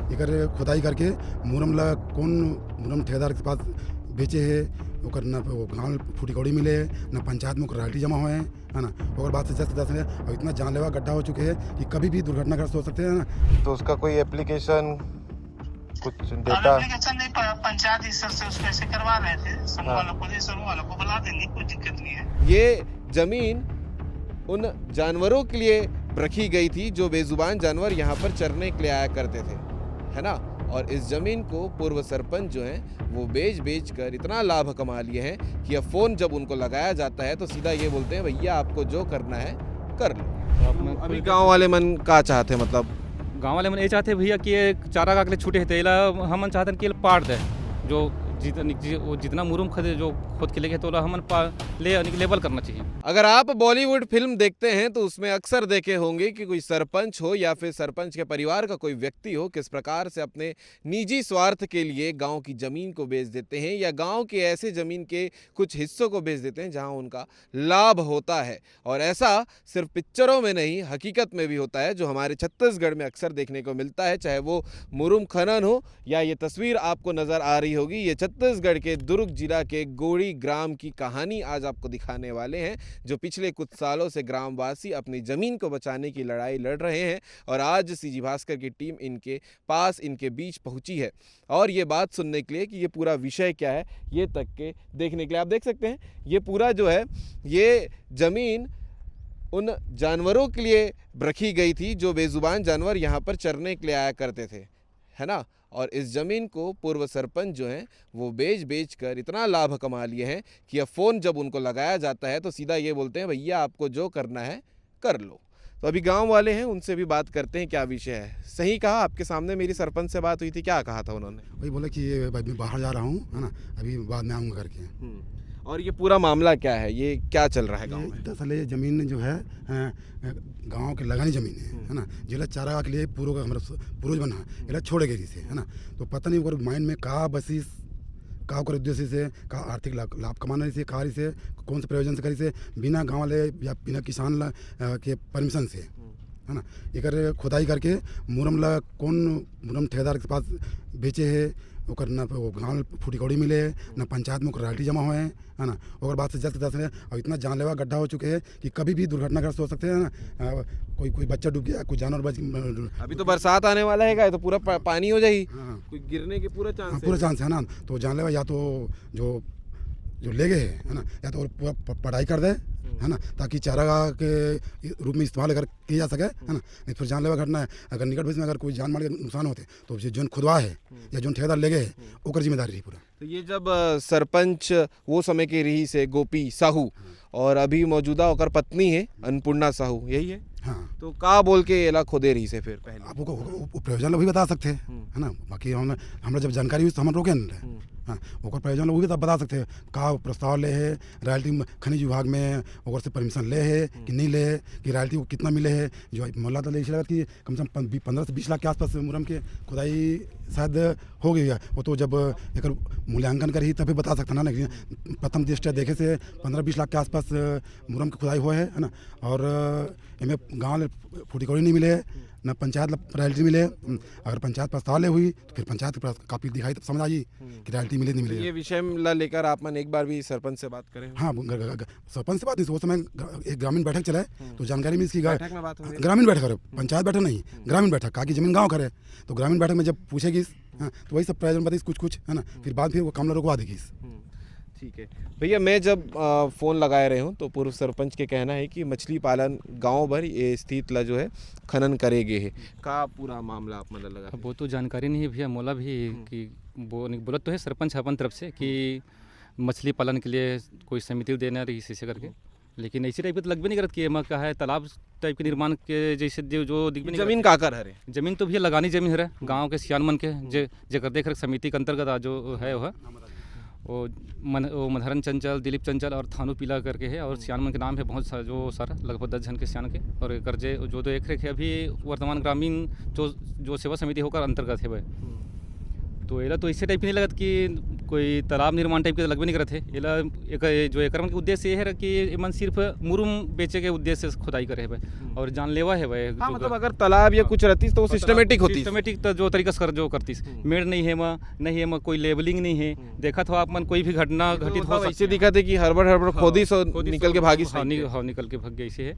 एकर खुदाई करके मुरम ला कौन मुरम ठेकेदार के पास बेचे है ओकर न गाँव में फुटिकौड़ी मिले है न पंचायत में रॉयल्टी जमा हुए हैं, है ना। और बात से 10 है और इतना जानलेवा गड्ढा हो चुके हैं कि कभी भी दुर्घटनाग्रस्त हो सकते हैं ना। तो उसका कोई एप्लीकेशन कुछ डेटा एप्लीकेशन नहीं, पंचायत स्तर से उसको ऐसे करवा रहे थे। समूह वालों को बुला देंगे, कोई दिक्कत नहीं है। ये जमीन उन जानवरों के लिए रखी गई थी जो बेजुबान जानवर यहाँ पर चरने के लिए आया करते थे, है ना। और इस जमीन को पूर्व सरपंच जो हैं वो बेच कर इतना लाभ कमा लिए हैं कि अब फ़ोन जब उनको लगाया जाता है तो सीधा ये बोलते हैं भैया आपको जो करना है कर लो। अभी गांव वाले मन का चाहते हैं, मतलब गाँव वाले मन ये चाहते भैया कि ये चारा के लिए छूटे थे, हम चाहते हैं कि पाट दे जो जितना मुरुम खदे जो खुद के लेके तो हमन लेबल करना चाहिए। अगर आप बॉलीवुड फिल्म देखते हैं तो उसमें अक्सर देखे होंगे कि कोई सरपंच हो या फिर सरपंच के परिवार का कोई व्यक्ति हो किस प्रकार से अपने निजी स्वार्थ के लिए गांव की ज़मीन को बेच देते हैं या गांव के ऐसे ज़मीन के कुछ हिस्सों को बेच देते हैं जहां उनका लाभ होता है। और ऐसा सिर्फ पिक्चरों में नहीं, हकीकत में भी होता है, जो हमारे छत्तीसगढ़ में अक्सर देखने को मिलता है। चाहे वो मुरुम खनन हो या ये तस्वीर आपको नज़र आ रही होगी, ये छत्तीसगढ़ के दुर्ग जिला के गोड़ी ग्राम की कहानी आज आपको दिखाने वाले हैं, जो पिछले कुछ सालों से ग्रामवासी अपनी ज़मीन को बचाने की लड़ाई लड़ रहे हैं। और आज सीजी भास्कर की टीम इनके पास, इनके बीच पहुंची है और ये बात सुनने के लिए कि ये पूरा विषय क्या है ये तक के देखने के लिए। आप देख सकते हैं ये पूरा जो है ये ज़मीन उन जानवरों के लिए रखी गई थी जो बेजुबान जानवर यहाँ पर चरने के लिए आया करते थे, है ना। और इस ज़मीन को पूर्व सरपंच जो हैं वो बेच कर इतना लाभ कमा लिए हैं कि अब फ़ोन जब उनको लगाया जाता है तो सीधा ये बोलते हैं भैया आपको जो करना है कर लो। तो अभी गांव वाले हैं, उनसे भी बात करते हैं क्या विषय है। सही कहा, आपके सामने मेरी सरपंच से बात हुई थी, क्या कहा था उन्होंने? वही बोले कि मैं बाहर जा रहा हूँ, है ना, अभी बाद में आऊँगा करके। और ये पूरा मामला क्या है, ये क्या चल रहा है गाँव में? दरअसल ये ज़मीन जो है गांव के लगानी ज़मीन है ना, जिला चारा के लिए पूर्व हमारा पूर्वज बना इला छोड़े गई से, है ना। तो पता नहीं माइंड में का बसीस का कर उद्देश्य से का आर्थिक लाभ कमाने से कहा से कौन से प्रयोजन से करी से बिना गाँव वाले या बिना किसान के परमिशन से, है ना। एकर खुदाई करके मुरम ला कौन मुरम ठेकेदार के पास बेचे है ओकर न गाँव में फुटिकौड़ी मिले है न पंचायत में रॉयल्टी जमा हुए हैं, है ना। और बात से 10 है और इतना जानलेवा गड्ढा हो चुके हैं कि कभी भी दुर्घटनाग्रस्त हो सकते हैं ना। कोई बच्चा डूब गया, कोई जानवर अभी तो बरसात आने वाला है तो पूरा पानी हो जाएगी, कोई गिरने के पूरा चांस है ना। तो जानलेवा या तो जो ले गए है ना, या तो पूरा पढ़ाई कर दे, है ना, ताकि चारागाह के रूप में इस्तेमाल अगर किया जा सके, है ना। नहीं फिर जानलेवा घटना है, अगर निकट भविष्य में अगर कोई जान माल के नुकसान होते तो जो खुदवा है या जो ठेकेदार ले गए ओकर जिम्मेदारी रही पूरा। तो ये जब सरपंच वो समय के रही से गोपी साहू और अभी मौजूदा होकर पत्नी है अन्नपूर्णा साहू, यही है? हाँ। तो का बोल के एला खोदे रही से फिर पहले आपको प्रयोजन भी बता सकते हैं, है ना। बाकी हमरा जब जानकारी हुई तो हम रोके न, हाँ, ओकर प्रयोजन वो भी बता सकते हैं का प्रस्ताव ले है रॉयल्टी खनिज विभाग में ओकर से परमिशन ले है कि नहीं ले है, कि रॉयल्टी को कितना मिले है। जो मोहल्ला तो इसी लगा कि कम से कम 15 से 20 लाख के आसपास मुरम के खुदाई शायद हो गई है। वो तो जब एक मूल्यांकन करी तभी बता सकता ना, लेकिन प्रथम दृष्टया देखे से 15-20 लाख के आसपास मुरम की खुदाई हुआ है ना। और इनमें गाँव फुटिकौड़ी नहीं मिले न पंचायत रॉयल्टी मिले। अगर पंचायत प्रस्ताव ले हुई तो फिर पंचायत की कापी दिखाई तब समझ आई कि रॉयल्टी मिले नहीं मिले। ये विषय लेकर आप मन एक बार भी सरपंच से बात करें? हाँ, सरपंच से बात नहीं, उस समय एक ग्रामीण बैठक चला तो जानकारी मिली इसकी ग्रामीण बैठक, पंचायत बैठक नहीं, ग्रामीण बैठक कहा कि जमीन गाँव करे। तो ग्रामीण बैठक में जब पूछेगी हाँ, तो वही सब प्रयोजन बताइए कुछ, है ना। फिर बाद फिर वो काम रुकवा देगी। ठीक है भैया, मैं जब फ़ोन लगाए रहे हूँ तो पूर्व सरपंच के कहना है कि मछली पालन गांव भर ये स्थित ला जो है खनन करेगे है का पूरा मामला आप मतलब लगा? वो तो जानकारी नहीं है भैया, मोला भी कि बोला तो है सरपंच अपन तरफ से कि मछली पालन के लिए कोई समिति देना रही इसी से करके, लेकिन ऐसी टाइप तो लग भी नहीं करत कि क्या है तालाब टाइप के निर्माण के जैसे जो दिख भी नहीं। जमीन का कर है? जमीन तो भैया लगानी जमीन है गाँव के सियान मन के जेकर देख रेख समिति के अंतर्गत जो है वो मधरन चंचल, दिलीप चंचल और थानू पीला करके है। और सियान मन के नाम है बहुत सारा लगभग 10 जन के सियान के। और कर्जे जो देख रेख है अभी वर्तमान ग्रामीण जो सेवा समिति होकर अंतर्गत है वह। तो एला तो इसे टाइप नहीं लगत कि कोई तालाब निर्माण टाइप के लगभग नहीं करे थे। एला एक जो एकर मन के उद्देश्य ये है कि मन सिर्फ मुरुम बेचे के उद्देश्य से खुदाई करे है और जानलेवा है भाई। हाँ, मतलब अगर तालाब या कुछ रहती तो सिस्टमेटिक होती, सिस्टमेटिक तो जो तरीका से जो करती मेड़ नहीं है कोई लेबलिंग नहीं है। देखा था आप मन कोई भी घटना घटित हो ऐसे दिखा थे कि हड़बड़ खोदी सो निकल के भागी, निकल के भाग गई ऐसे है।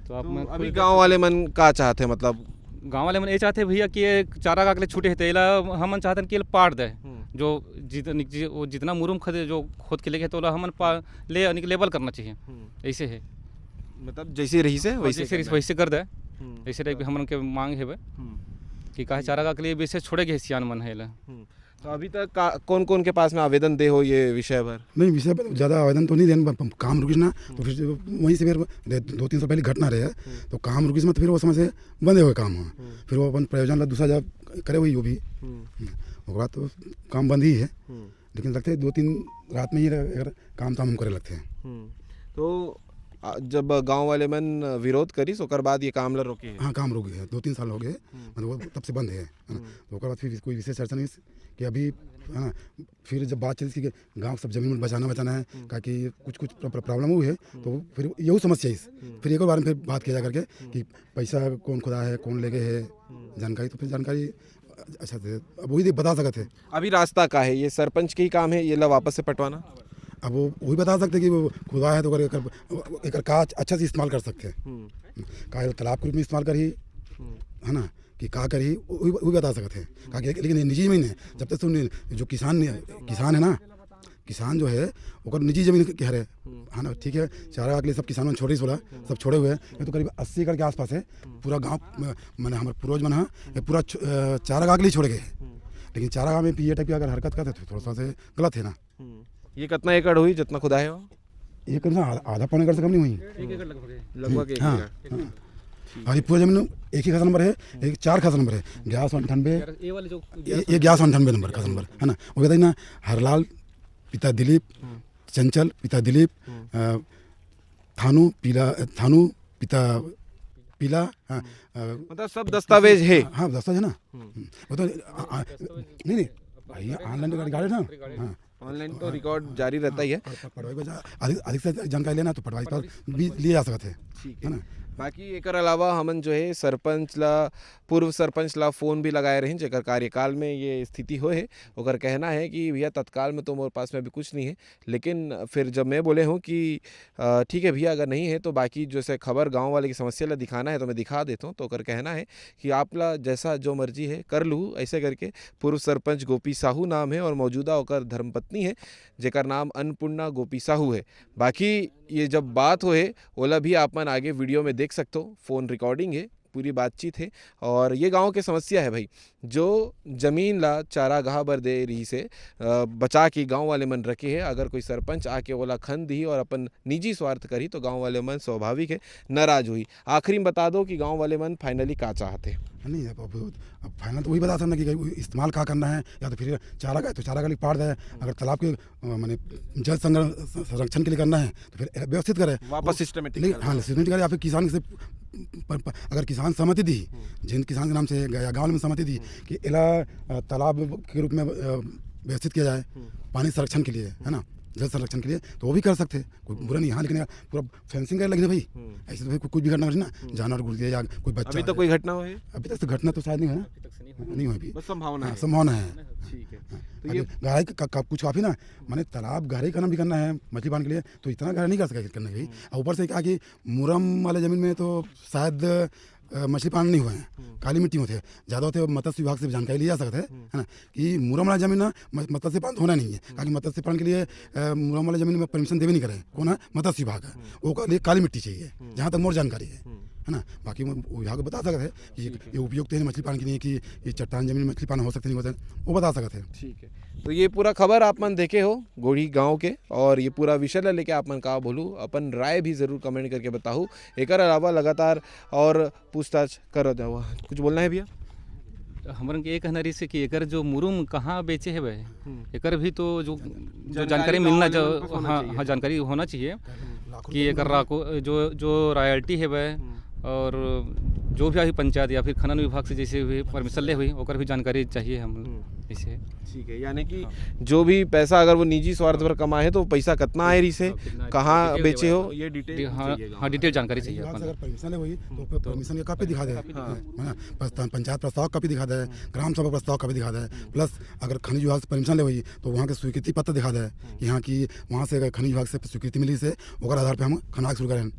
तो आप मन अभी गांव वाले मन का चाहते, मतलब गांव वाले मन ये चाहते भैया कि ये चारा का छूटे है तेला हम चाहते हैं कि पाट दे जो जितना मुरुम खदे जो खोद के लेके तो हम लेबल करना चाहिए। ऐसे है, मतलब जैसे रही से वैसे कर दे। ऐसे टाइप हमन के मांग है कि काहे चारा के लिए विशेष छोड़ेगे सियान मन है। तो अभी तक कौन कौन के पास में आवेदन दे हो ये विषय भर? नहीं, विषय पर ज़्यादा आवेदन तो नहीं देना, काम रुकिस ना तो फिर वहीं से फिर 2-3 साल पहले घटना रहे तो काम रुकिस में तो फिर वो समय से बंदे हुए काम हुआ। फिर वो अपन प्रयोजन ला दूसरा जब करे हुई वो भी उसके बाद तो काम बंद ही है। लेकिन लगते है 2-3 रात में ही अगर काम हम करे लगते हैं। तो जब गांव वाले मन विरोध करी तो कर बाद ये काम ला रोके? हाँ, काम रुक गया, 2-3 साल हो गए, मतलब वो तब से बंद है ना। तो उसके बाद फिर कोई विशेष चर्चा नहीं कि अभी है ना। फिर जब बात चली कि गांव सब जमीन बचाना है ताकि कुछ प्रॉब्लम हुई है तो फिर यही समस्या है। फिर एक और बार में फिर बात किया जा करके कि पैसा कौन खुदा है, कौन लेके है जानकारी, तो फिर जानकारी अच्छा थे अब वही बता सकते थे। अभी रास्ता का है, ये सरपंच के ही काम है ये ला वापस से पटवाना। अब वो वही बता सकते कि वो खुदा है तो एक का अच्छा से इस्तेमाल कर सकते हैं, का तालाब के रूप में इस्तेमाल करी है ना कि का करी वही बता सकते हैं। लेकिन निजी ज़मीन है, जब तक तो जो किसान है ना, किसान जो है वो निजी ज़मीन के है ना। ठीक है, चारा के लिए सब किसानों छोड़े बोला, सब छोड़े हुए हैं। ये तो करीब 80 एकड़ के आसपास है पूरा गाँव, मैंने हमारे पूर्वज मन है पूरा चारा के लिए छोड़ गए। लेकिन चारा में ये टाइप की अगर हरकत करते तो थोड़ा सा से गलत है ना। ये कितना एकड़ हुई जितना खुदा है वो? एक आधा पौने एकड़ से कम नहीं हुई, लगभग 1 एकड़। और ये पूरा जमीन एक ही खाता नंबर है, एक 4 खाता नंबर है, 1198 ये 1198 नंबर खाता नंबर है ना। वो कहते हैं ना हरलाल पिता दिलीप, चंचल पिता दिलीप, थानू पिता पीला। मतलब सब दस्तावेज है। हाँ, दस्तावेज है ना। वो तो नहीं भैया ऑनलाइन रिकॉर्ड है ना। हाँ, ऑनलाइन तो रिकॉर्ड जारी रहता ही है। पटवाई को अधिक से जानकारी लेना तो पटवाई पर भी लिए जा सकते हैं, ठीक है ना। बाकी एकर अलावा हमन जो है सरपंच ला, पूर्व सरपंच ला फ़ोन भी लगाए रहे जेकर कार्यकाल में ये स्थिति हो है। ओकर कहना है कि भैया तत्काल में तो मोर पास में अभी कुछ नहीं है, लेकिन फिर जब मैं बोले हूँ कि ठीक है भैया अगर नहीं है तो बाकी जैसे खबर गांव वाले की समस्या ला दिखाना है तो मैं दिखा देता हूँ। तो ओकर कहना है कि आप ला जैसा जो मर्जी है कर लूँ ऐसे करके। पूर्व सरपंच गोपी साहू नाम है और मौजूदा ओकर धर्मपत्नी है जेकर नाम अन्नपूर्णा गोपी साहू है। बाकी ये जब बात हो है ओला भी आप मन आगे वीडियो में देख सकते हो, फ़ोन रिकॉर्डिंग है, पूरी बातचीत है। और ये गांव के समस्या है भाई, जो ज़मीन ला चारागाह बर दे रही से बचा के गांव वाले मन रखे है। अगर कोई सरपंच आके ओला खन दी और अपन निजी स्वार्थ करी तो गांव वाले मन स्वाभाविक है नाराज हुई। आखिरी में बता दो कि गांव वाले मन फाइनली का चाहते नहीं। अब फाइनल तो वही बता सकना कि इस्तेमाल क्या करना है, या तो फिर चारा का तो चारा का लिए पाट दे। अगर तालाब के मैंने जल संरक्षण के लिए करना है तो फिर व्यवस्थित करे वापस सिस्टमेटिक। हाँ, सिस्टमेटिक करे, या फिर किसान से अगर किसान सहमति दी, जिन किसान के नाम से गाँव में सहमति दी कि इला तालाब के रूप में व्यवस्थित किया जाए पानी संरक्षण के लिए, है ना, जल संरक्षण के लिए, तो वो भी कर सकते हैं, कोई बुरा नहीं। हाँ, लेकिन पूरा फेंसिंग करे लगे भाई, ऐसे तो भाई कुछ भी घटना हो ना, जानवर घुस गया या कोई बच्चा। अभी तो कोई घटना हुई? अभी तक तो घटना तो शायद नहीं है ना, नहीं हुई अभी, बस संभावना है। संभावना है। ठीक है, तो ये गहराई कुछ काफ़ी ना, माने तालाब गहराई करना भी करना है मछली पालन के लिए, तो इतना गहरा नहीं कर सका करने की। और ऊपर से क्या कि मुरम वाले ज़मीन में तो शायद मछली पालन नहीं हुए हैं, काली मिट्टी होते हैं ज़्यादा होते हैं। मत्स्य विभाग से जानकारी ली जा सकते हैं, है ना, कि मुरम वाला ज़मीन ना मत्स्य पालन होना नहीं है, क्योंकि मत्स्य पालन के लिए मुरम वाले ज़मीन में परमिशन देवे नहीं करे। कौन है? मत्स्य विभाग है, वो लिए काली मिट्टी चाहिए, जहाँ तक मोर जानकारी है ना। बाकी विभाग बता सकते हैं कि ये उपयुक्त है मछली पालन के लिए, कि ये चट्टान ज़मीन में मछली पालन हो सकते नहीं होते, वो बता सकते हैं। ठीक है, तो ये पूरा खबर आप मन देखे हो गोड़ी गांव के, और ये पूरा विषय ला लेके आप मन का बोलूँ, अपन राय भी ज़रूर कमेंट करके बताओ। एक अलावा लगातार और पूछताछ करो जाओ। कुछ बोलना है भैया? हमारे के एक कहना से कि एकर जो मुरुम कहाँ बेचे है वह एकर भी तो जो जानकारी मिलना, जो हाँ जानकारी होना चाहिए कि एकर जो रॉयल्टी है वह और जो भी अभी पंचायत या फिर खनन विभाग से जैसे हुई परमिशन ले हुई ओकर भी जानकारी चाहिए हम इसे। ठीक है, यानी कि जो भी पैसा अगर वो निजी स्वार्थ पर कमाए है तो पैसा कितना आए रही से, कहाँ बेचे हो, ये डिटेल हाँ डिटेल जानकारी चाहिए विभाग से अपन। अगर परमिशन ले हुई तो परमिशन की कॉपी दिखा दे, है ना, पंचायत प्रस्ताव कॉपी दिखा दे, ग्राम सभा प्रस्ताव कॉपी दिखा दे, प्लस अगर खनिज विभाग से परमिशन ले हुई तो वहाँ के स्वीकृति पत्र दिखा दे कि यहाँ की वहाँ से अगर खनिज विभाग से स्वीकृति मिली से ओकर आधार पर हम खनन शुरू करें,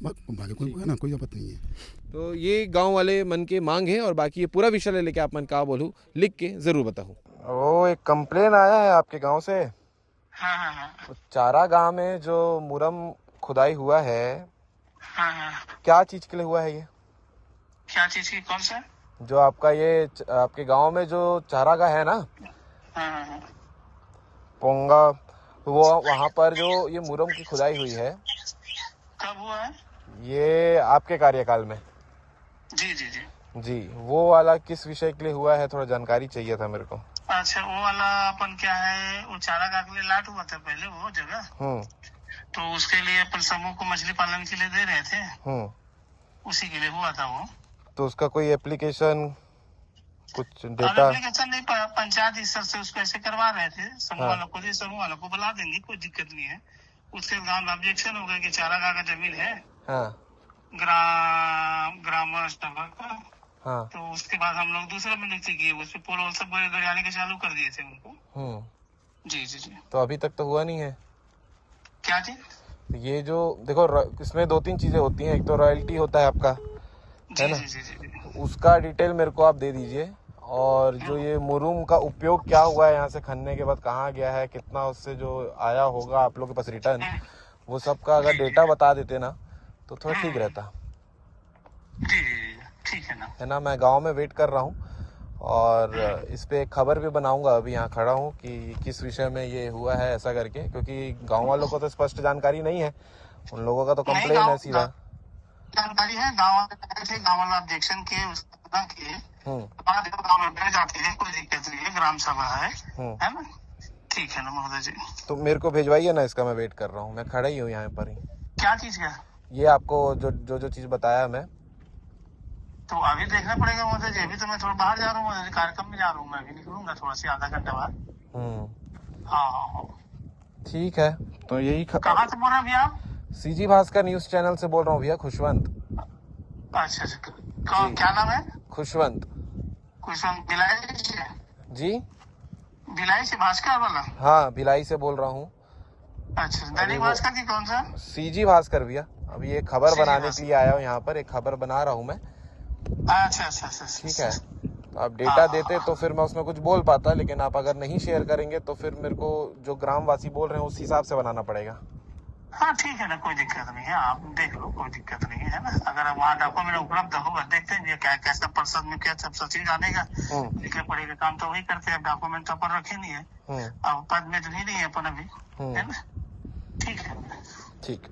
बाकी कोई है ना, कोई आपत्ति नहीं है। तो ये गांव वाले मन के मांग है, और बाकी ये पूरा विषय लेके आप मन का बोलूँ लिख के जरूर बताऊँ। वो एक कंप्लेन आया है आपके गांव से, हाँ हाँ हाँ तो चारा गांव में जो मुरम खुदाई हुआ है, हाँ हाँ। क्या चीज के लिए हुआ है ये? क्या चीज की, कौन सा? जो आपका ये आपके गांव में जो चारागाह है ना, हाँ हाँ हाँ। पोंगा, वो वहां पर जो ये मुरम की खुदाई हुई है, कब हुआ है? ये आपके कार्यकाल में? जी जी जी। जी, वो वाला किस विषय के लिए हुआ है, थोड़ा जानकारी चाहिए था मेरे को। अच्छा, वो वाला अपन क्या है, वो चारागाह के लिए लाट हुआ था पहले वो जगह, तो उसके लिए अपन समूह को मछली पालन के लिए दे रहे थे, उसी के लिए हुआ था वो। तो उसका कोई एप्लीकेशन, कुछ डेटा? एप्लीकेशन नहीं, पंचायत स्तर से उसको ऐसे करवा रहे थे, समूह वालों को, समूह वालों को बुला देंगे, कोई दिक्कत नहीं है। उसके गांव में ऑब्जेक्शन हो गया कि चारागाह का जमीन है, हाँ ग्राम सभा का, हाँ। तो उसके बाद हम लोग दूसरा में नियुक्ति किए, उस पे पोल वोल सब गड़ियाने के चालू कर दिए थे उनको। जी जी जी। तो अभी तक तो हुआ नहीं है। क्या चीज? ये जो देखो इसमें 2-3 चीजें होती हैं, एक तो रॉयल्टी होता है आपका, जी है ना, जी जी जी। उसका डिटेल मेरे को आप दे दीजिए, और जो ये मुरुम का उपयोग क्या हुआ है यहाँ से खनने के बाद, कहाँ गया है, कितना उससे जो आया होगा आप लोग के पास रिटर्न, वो सब का अगर डेटा बता देते ना तो थोड़ा ठीक रहता। जी जी जी, ठीक है ना। मैं गांव में वेट कर रहा हूँ, और इस पे एक खबर भी बनाऊंगा, अभी यहाँ खड़ा हूँ कि किस विषय में ये हुआ है ऐसा करके, क्योंकि गांव वालों को तो स्पष्ट जानकारी नहीं है, उन लोगों का तो कंप्लेन है सीधा। जानकारी है, गाँव वाला ऑब्जेक्शन किए, उसका किए, गाँव में बैठ जाते हैं, कोई दिक्कत नहीं है, ग्राम सभा है ना। ठीक है ना महोदय जी। तो मेरे को भेजवाइए ना इसका, मैं वेट कर रहा हूँ, मैं खड़ा ही हूँ यहाँ पर ही। क्या चीज का? ये आपको जो चीज बताया मैं, तो अभी देखना पड़ेगा महोदय जी, अभी तो मैं थोड़ा बाहर जा रहा हूँ, कार्यक्रम में जा रहा हूँ, मैं अभी निकलूंगा थोड़ा सा आधा घंटा बाद। हाँ ठीक है। तो यही कहाँ से बोल रहे हैं भैया आप? सीजी भास्कर न्यूज चैनल से बोल रहा हूँ भैया, खुशवंत। अच्छा अच्छा, क्या नाम है? खुशवंत। खुशवंत भिलाई से? जी, भिलाई से भास्कर वाला? हाँ, भिलाई से बोल रहा हूँ। अच्छा, दैनिक भास्कर की कौन सा? सीजी भास्कर भैया, अभी एक खबर बनाने के लिए आया हूँ यहाँ पर, एक खबर बना रहा हूँ मैं। अच्छा अच्छा अच्छा, ठीक है, तो आप डेटा देते तो फिर मैं उसमें कुछ बोल पाता, लेकिन आप अगर नहीं शेयर करेंगे तो फिर मेरे को जो ग्रामवासी बोल रहे हैं उस हिसाब से बनाना पड़ेगा। हाँ ठीक है ना, कोई दिक्कत नहीं है, आप देख लो, कोई दिक्कत नहीं है ना। अगर वहाँ डॉक्यूमेंट उपलब्ध होगा, देखते हैं क्या कैसा परिषद में क्या सब चीज आनेगा, लिखे पड़ेगा, काम तो वही करते हैं, डॉक्यूमेंट तो अपन रखे नहीं है, अब पद में तो नहीं है अपन अभी, है ना। ठीक है, ठीक।